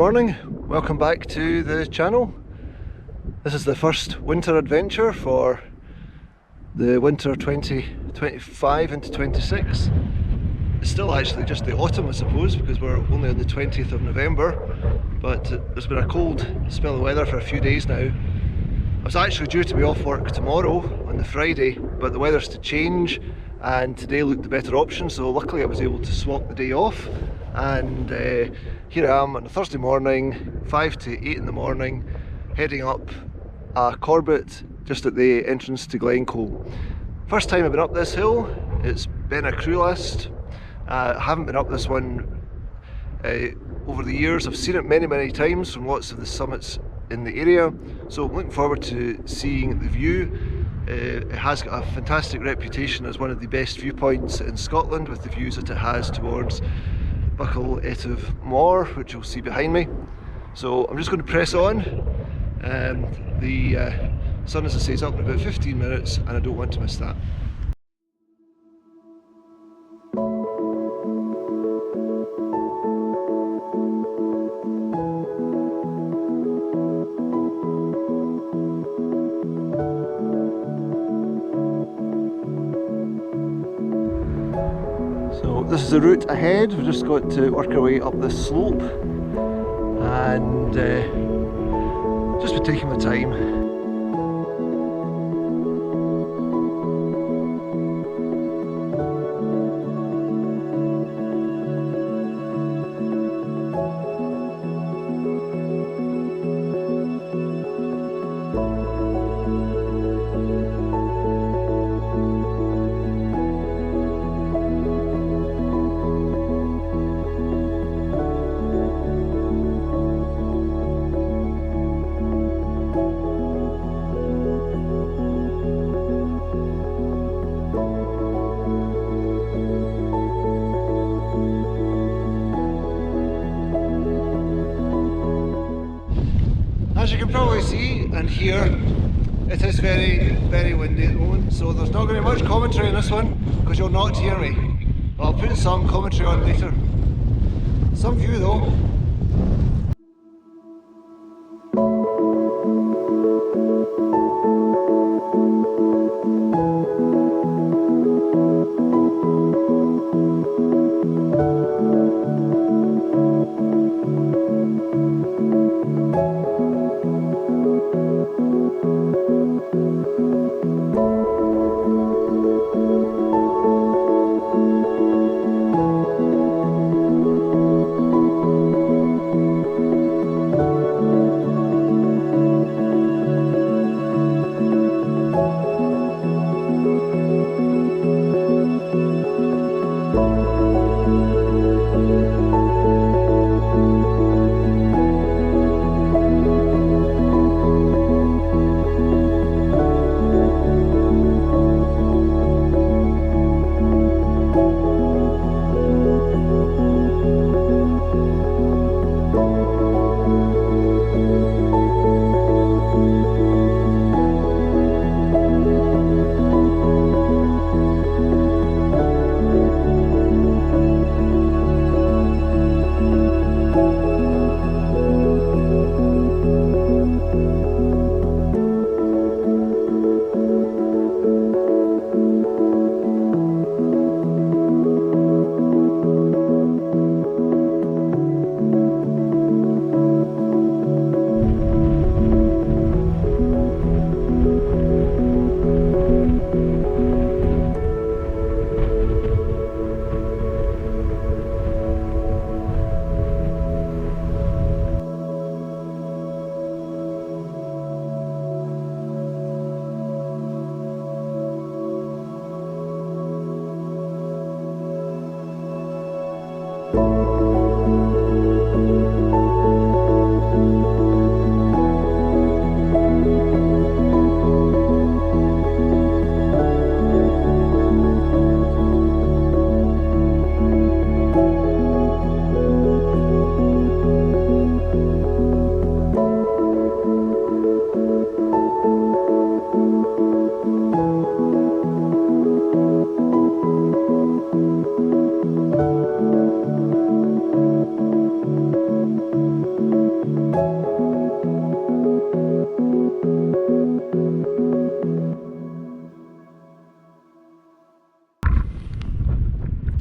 morning, welcome back to the channel. This is the first winter adventure for the winter 2025 into 26. It's still actually just the autumn, I suppose, because we're only on the 20th of November, but there's been a cold spell of weather for a few days now. I was actually due to be off work tomorrow on the Friday, but the weather's to change and today looked the better option, so luckily I was able to swap the day off. And here I am on a Thursday morning, 5 to 8 in the morning, heading up Corbett, just at the entrance to Glencoe. First time I've been up this hill. It's been a Chrulaiste. I haven't been up this one over the years. I've seen it many times from lots of the summits in the area, so I'm looking forward to seeing the view. It has got a fantastic reputation as one of the best viewpoints in Scotland, with the views that it has towards Buachaille Etive Mor, which you'll see behind me. So I'm just going to press on. The sun, as I say, is up in about 15 minutes and I don't want to miss that. So this is the route ahead. We've just got to work our way up this slope and just be taking my time. As you can probably see and hear, it is very windy at the moment, so there's not going to be much commentary on this one because you'll not hear me. But I'll put some commentary on later. Some view though.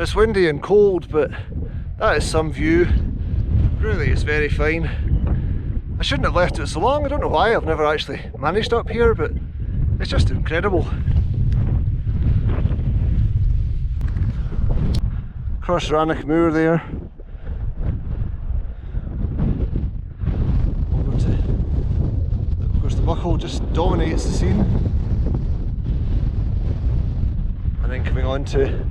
It's windy and cold, but that is some view. Really, it's very fine. I shouldn't have left it so long. I don't know why. I've never actually managed up here, but it's just incredible. Across Rannoch Moor there. Over to, of course, the Buchaille just dominates the scene. And then coming on to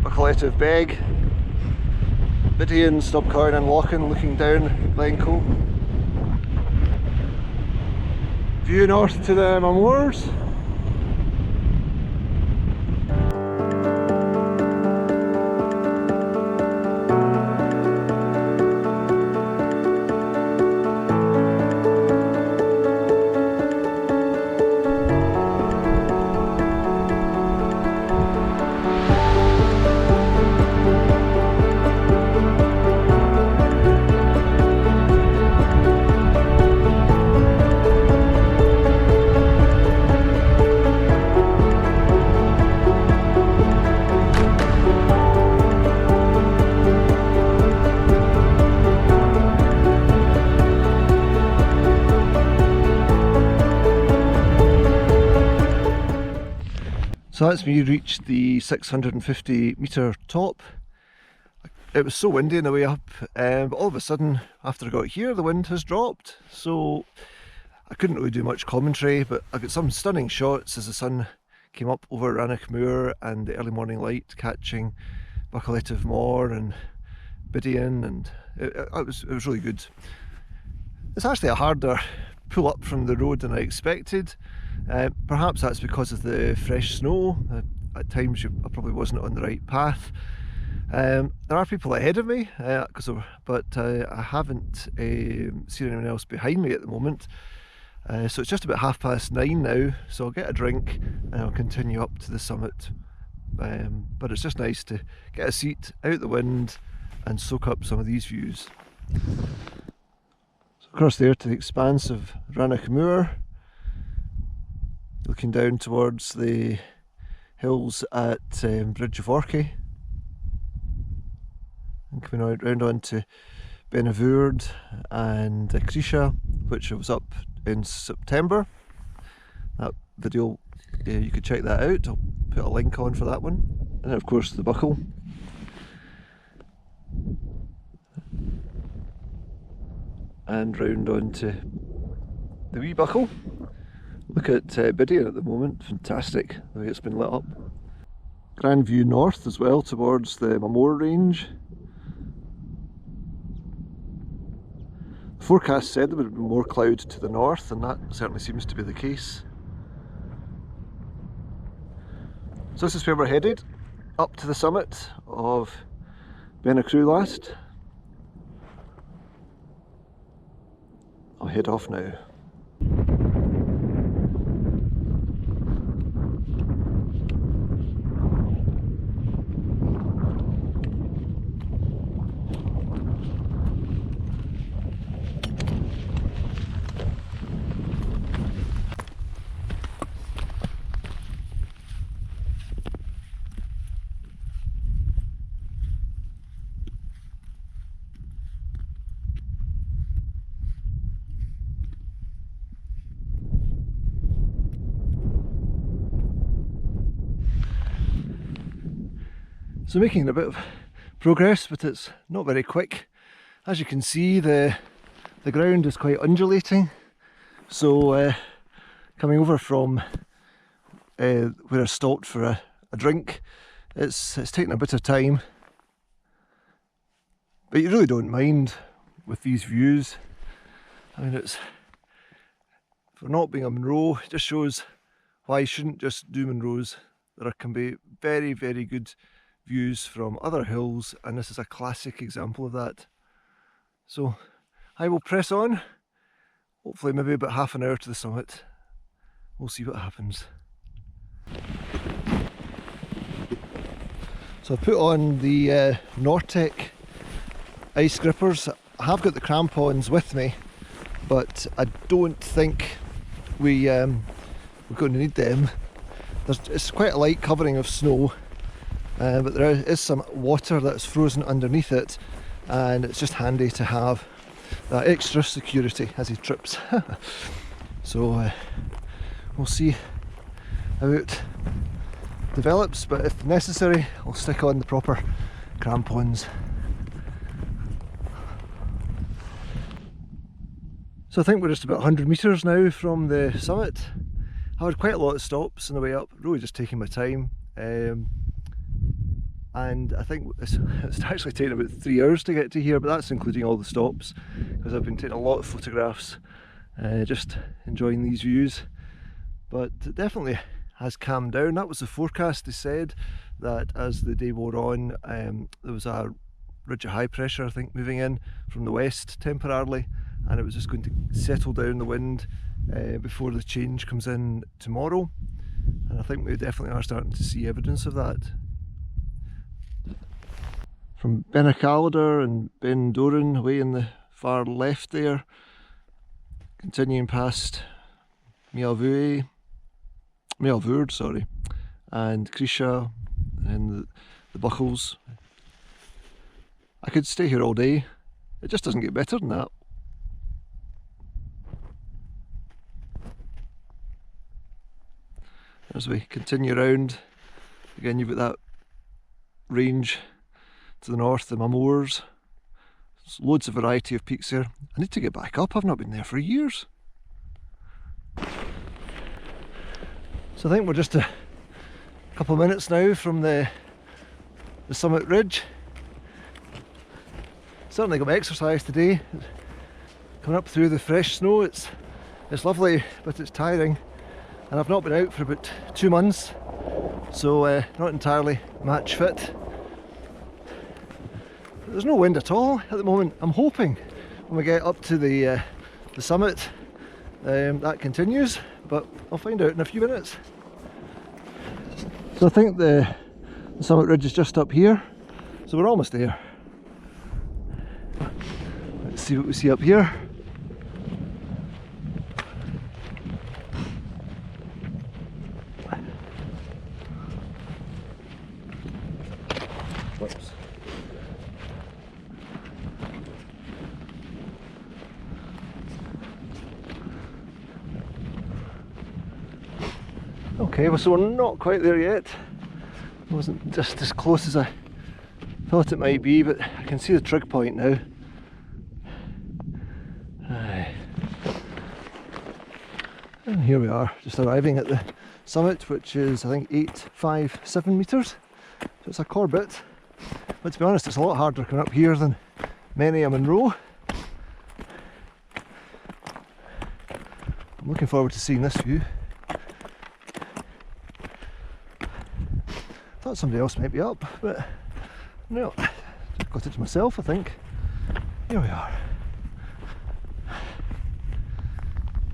Buachaille Etive Beag, Bian, Stob Beinn and Lochan, looking down Glencoe. View north to the Mamores. So that's me reached the 650 metre top. It was so windy on the way up, but all of a sudden after I got here the wind has dropped, so I couldn't really do much commentary, but I got some stunning shots as the sun came up over Rannoch Moor and the early morning light catching Buachaille Etive Mor and Bian, and it was really good. It's actually a harder pull up from the road than I expected. Perhaps that's because of the fresh snow. At times I probably wasn't on the right path. There are people ahead of me, but I haven't seen anyone else behind me at the moment. So it's just about 9:30 now, so I'll get a drink and I'll continue up to the summit. But it's just nice to get a seat out the wind and soak up some of these views. So across there to the expanse of Rannoch Moor, looking down towards the hills at Buachaille, and coming round on to Beag and Chrulaiste, which was up in September. That video, you could check that out. I'll put a link on for that one. And then of course the Buchaille. And round on to the wee Buchaille. Look at Bian at the moment, fantastic the way it's been lit up. Grand view north as well towards the Mamores range. The forecast said there would be more cloud to the north, and that certainly seems to be the case. So this is where we're headed, up to the summit of Chrulaiste. I'll head off now. So making a bit of progress, but it's not very quick. As you can see, the ground is quite undulating, so coming over from where I stopped for a drink, it's taken a bit of time, but you really don't mind with these views. I mean, it's, for not being a Munro, it just shows why you shouldn't just do Munros. There can be very, very good views from other hills, and this is a classic example of that. So I will press on, hopefully maybe about half an hour to the summit. We'll see what happens. So I've put on the Nortec ice grippers. I have got the crampons with me, but I don't think we're going to need them. It's quite a light covering of snow, but there is some water that's frozen underneath it, and it's just handy to have that extra security as he trips. So we'll see how it develops, but if necessary I'll stick on the proper crampons. So I think we're just about 100 metres now from the summit. I had quite a lot of stops on the way up, really just taking my time, and I think it's actually taken about 3 hours to get to here, but that's including all the stops, because I've been taking a lot of photographs, just enjoying these views. But it definitely has calmed down. That was the forecast. They said that as the day wore on, there was a ridge of high pressure, I think, moving in from the west temporarily, and it was just going to settle down the wind before the change comes in tomorrow. And I think we definitely are starting to see evidence of that. From Buchaille and Ben Doran away in the far left there, continuing past Mialvoord, sorry, and Chrulaiste and the Buchailles. I could stay here all day. It just doesn't get better than that. As we continue around, again you've got that range to the north, the Mamores. There's loads of variety of peaks there. I need to get back up, I've not been there for years. So I think we're just a couple of minutes now from the summit ridge. Certainly got my exercise today. Coming up through the fresh snow, it's lovely, but it's tiring. And I've not been out for about 2 months, so not entirely match fit. There's no wind at all at the moment. I'm hoping when we get up to the summit that continues, but I'll find out in a few minutes. So I think the summit ridge is just up here, so we're almost there. Let's see what we see up here. Whoops. Okay, well, so we're not quite there yet. It wasn't just as close as I thought it might be, but I can see the trig point now. And here we are, just arriving at the summit, which is I think 857 metres. So it's a Corbett, but to be honest it's a lot harder coming up here than many a Munro. I'm looking forward to seeing this view. Thought somebody else might be up, but no, just got it to myself I think. Here we are.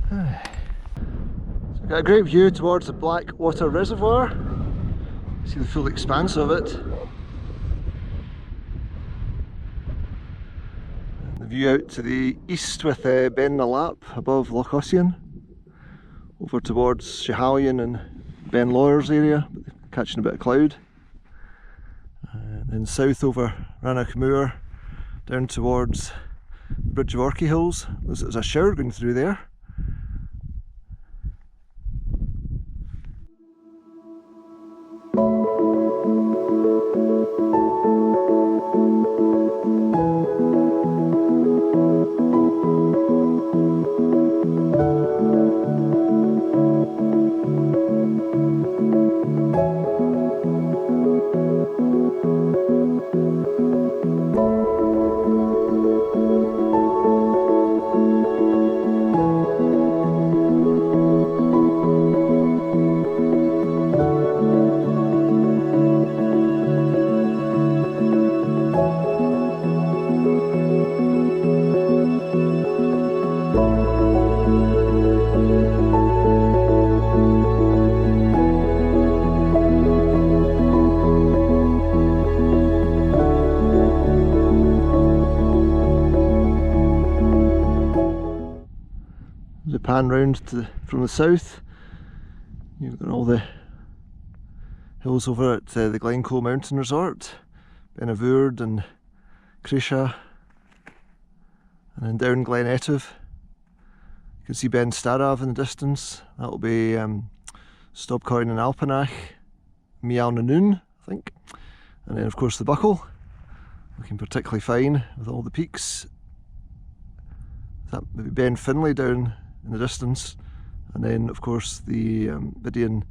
So got a great view towards the Blackwater Reservoir. See the full expanse of it. And the view out to the east with Beinn na Lap above Loch Ossian. Over towards Schiehallion and Ben Lawyer's area, catching a bit of cloud. And then south over Rannoch Moor, down towards the Bridge of Orchy Hills. There's a shower going through there. Pan round from the south, you've got all the hills over at the Glencoe mountain resort, Buachaille and Chrulaiste, and then down Glen Etive. You can see Ben Starav in the distance. That'll be Stob Beinn and Altnafeidh, Mian and Noon, I think. And then of course the Buchaille, looking particularly fine with all the peaks. That maybe Ben Finlay down in the distance. And then of course the Bian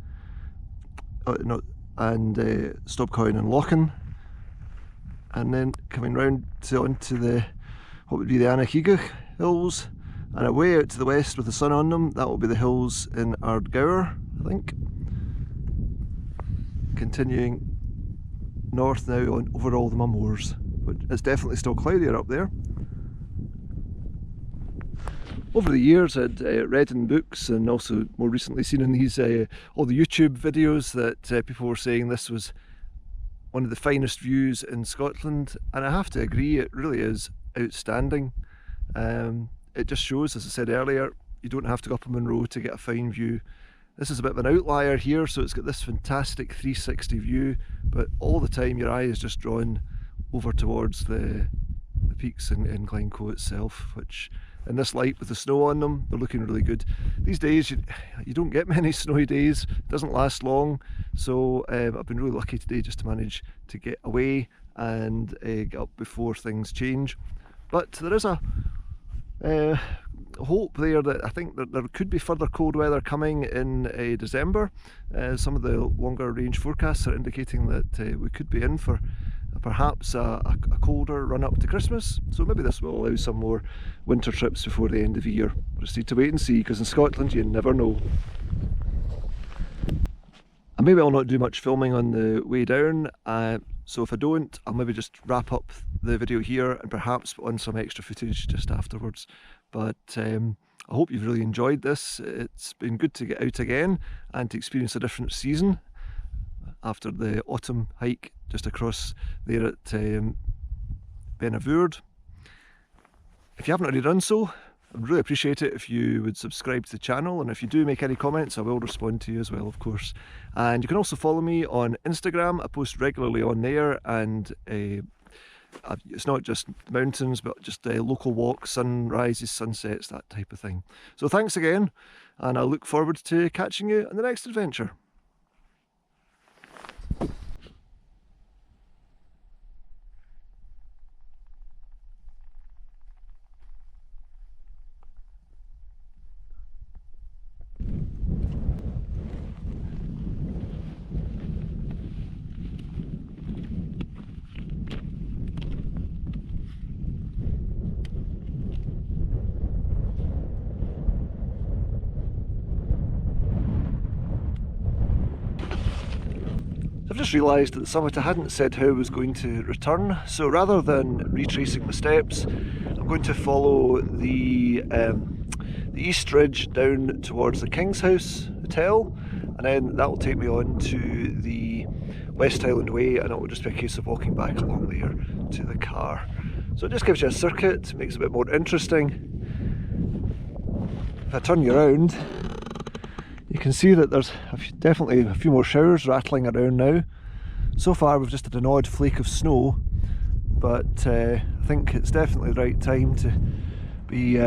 and Stob Beinn and Lochen. And then coming round onto the what would be the Altnafeidh hills, and away out to the west with the sun on them, that will be the hills in Ardgour, I think. Continuing north now on over all the Mamores, but it's definitely still cloudier up there. Over the years I'd read in books and also more recently seen in these all the YouTube videos that people were saying this was one of the finest views in Scotland, and I have to agree, it really is outstanding. It just shows, as I said earlier, you don't have to go up a Munro to get a fine view. This is a bit of an outlier here, so it's got this fantastic 360 view, but all the time your eye is just drawn over towards the peaks in Glencoe itself, which in this light with the snow on them, they're looking really good. These days you don't get many snowy days, it doesn't last long, so I've been really lucky today just to manage to get away and get up before things change. But there is a hope there that I think that there could be further cold weather coming in December. Some of the longer range forecasts are indicating that we could be in for perhaps a colder run up to Christmas, so maybe this will allow some more winter trips before the end of the year. We'll just need to wait and see, because in Scotland you never know. And maybe I'll not do much filming on the way down, so if I don't, I'll maybe just wrap up the video here and perhaps put on some extra footage just afterwards. But I hope you've really enjoyed this. It's been good to get out again and to experience a different season after the autumn hike just across there at Buachaille. If you haven't already done so, I'd really appreciate it if you would subscribe to the channel, and if you do make any comments I will respond to you as well, of course. And you can also follow me on Instagram. I post regularly on there, and it's not just mountains but just local walks, sunrises, sunsets, that type of thing. So thanks again, and I look forward to catching you on the next adventure. I've just realised at the summit I hadn't said how I was going to return, so rather than retracing my steps, I'm going to follow the east ridge down towards the Kingshouse Hotel, and then that will take me on to the West Highland Way, and it will just be a case of walking back along there to the car. So it just gives you a circuit, makes it a bit more interesting. If I turn you around, you can see that there's definitely a few more showers rattling around now. So far we've just had an odd flake of snow, but I think it's definitely the right time to be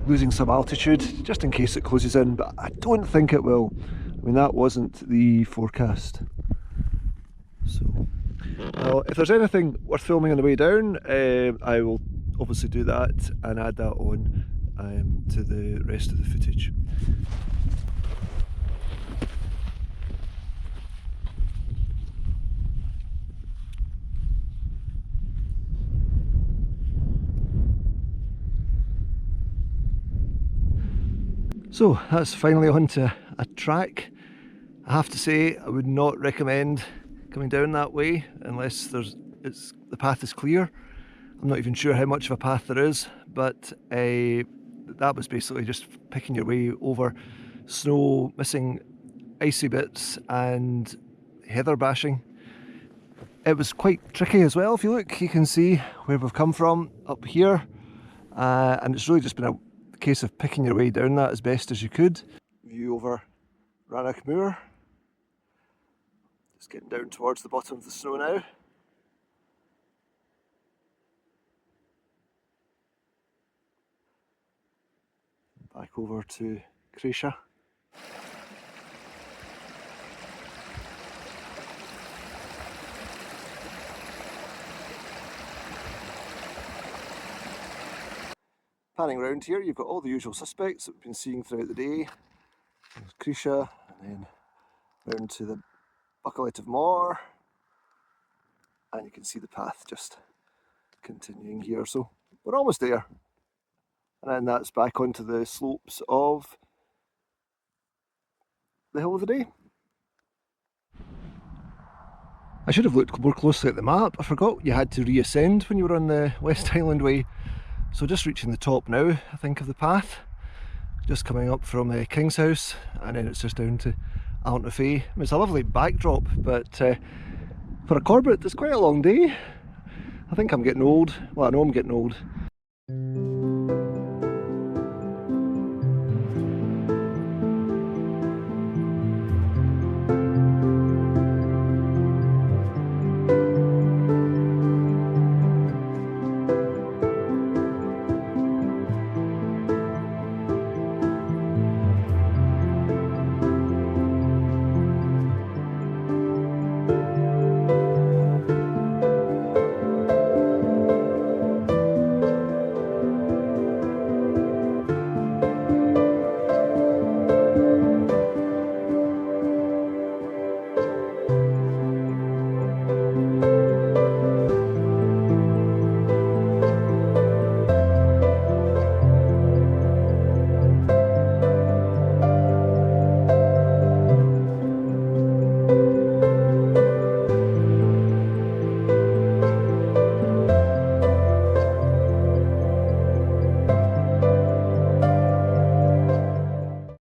losing some altitude, just in case it closes in, but I don't think it will. I mean, that wasn't the forecast. So, well, if there's anything worth filming on the way down, I will obviously do that and add that on to the rest of the footage. So that's finally onto a track. I have to say I would not recommend coming down that way unless the path is clear. I'm not even sure how much of a path there is, but that was basically just picking your way over snow, missing icy bits and heather bashing. It was quite tricky as well. If you look, you can see where we've come from up here, and it's really just been a case of picking your way down that as best as you could. View over Rannoch Moor. Just getting down towards the bottom of the snow now. Back over to Chrulaiste. Panning round here, you've got all the usual suspects that we've been seeing throughout the day. There's Chrulaiste, and then round to the Buachaille Etive Mor, and you can see the path just continuing here, so we're almost there. And then that's back onto the slopes of the Hill of the Day. I should have looked more closely at the map. I forgot you had to reascend when you were on the West Highland Way. So just reaching the top now, I think, of the path. Just coming up from Kingshouse, and then it's just down to Altnafeidh. I mean, it's a lovely backdrop, but for a Corbett, it's quite a long day. I think I'm getting old. Well, I know I'm getting old.